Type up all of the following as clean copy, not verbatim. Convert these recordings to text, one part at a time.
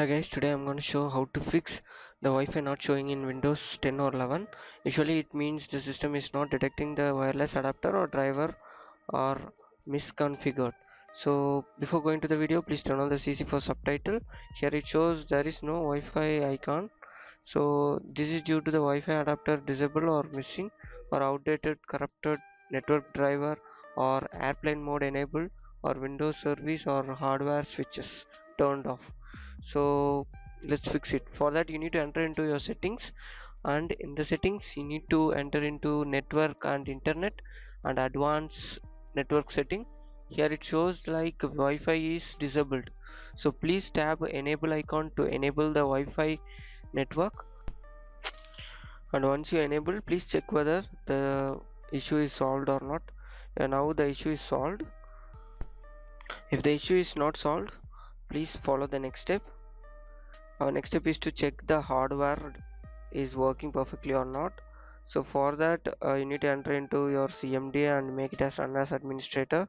Hi guys, today I'm going to show how to fix the Wi-Fi not showing in Windows 10 or 11. Usually it means the system is not detecting the wireless adapter or driver or misconfigured. So before going to the video, please turn on the CC for subtitle. Here it shows there is no Wi-Fi icon. So this is due to the Wi-Fi adapter disabled or missing, or outdated corrupted network driver, or airplane mode enabled, or Windows service or hardware switches turned off. So let's fix it. For that you need to enter into your settings, and in the settings you need to enter into network and internet and advanced network setting. Here it shows like Wi-Fi is disabled, so please tab enable icon to enable the Wi-Fi network. And once you enable, please check whether the issue is solved or not. And now the issue is solved. If the issue is not solved, please follow the next step. Our next step is to check the hardware is working perfectly or not. So for that you need to enter into your CMD and make it as run as administrator.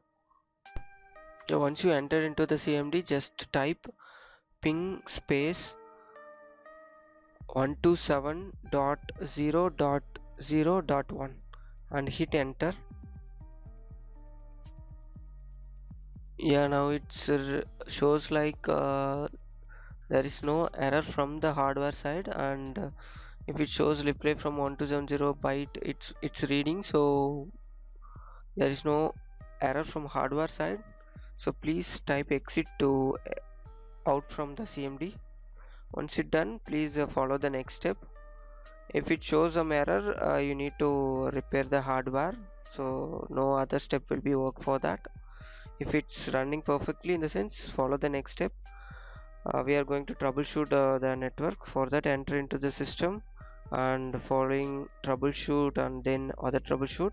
So once you enter into the CMD, just type ping space 127.0.0.1 and hit enter. Yeah, now it's shows like there is no error from the hardware side, and if it shows replay from 1270 byte, it's reading, so there is no error from hardware side. So please type exit to out from the CMD. Once it's done, please follow the next step. If it shows some error, you need to repair the hardware, so no other step will be work for that. If it's running perfectly, in the sense, follow the next step. We are going to troubleshoot the network. For that, enter into the system and following troubleshoot and then other troubleshoot,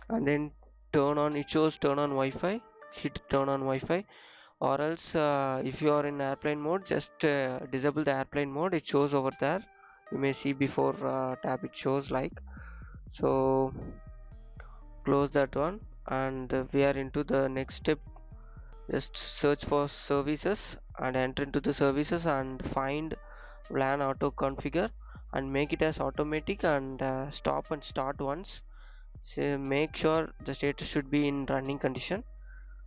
and then turn on, it shows turn on Wi-Fi, hit turn on Wi-Fi. Or else if you are in airplane mode, just disable the airplane mode. It shows over there, you may see before tab it shows like. So close that one, and we are into the next step. Just search for services and enter into the services and find LAN auto configure and make it as automatic, and stop and start once. So make sure the status should be in running condition.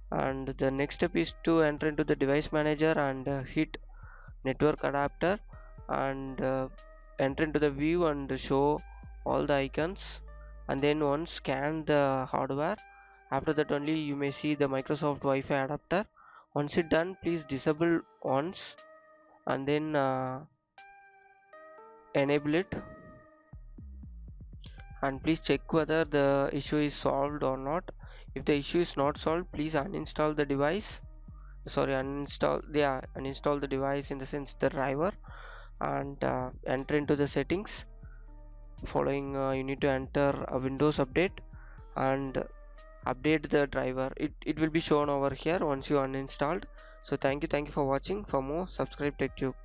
And the next step is to enter into the device manager and hit network adapter and enter into the view and show all the icons, and then once scan the hardware. After that only you may see the Microsoft Wi-Fi adapter. Once it done, please disable once and then enable it, and please check whether the issue is solved or not. If the issue is not solved, please uninstall the device, sorry, uninstall the device, in the sense the driver, and enter into the settings. Following you need to enter a Windows update and update the driver. It will be shown over here once you uninstalled. So thank you for watching. For more, subscribe TechTube.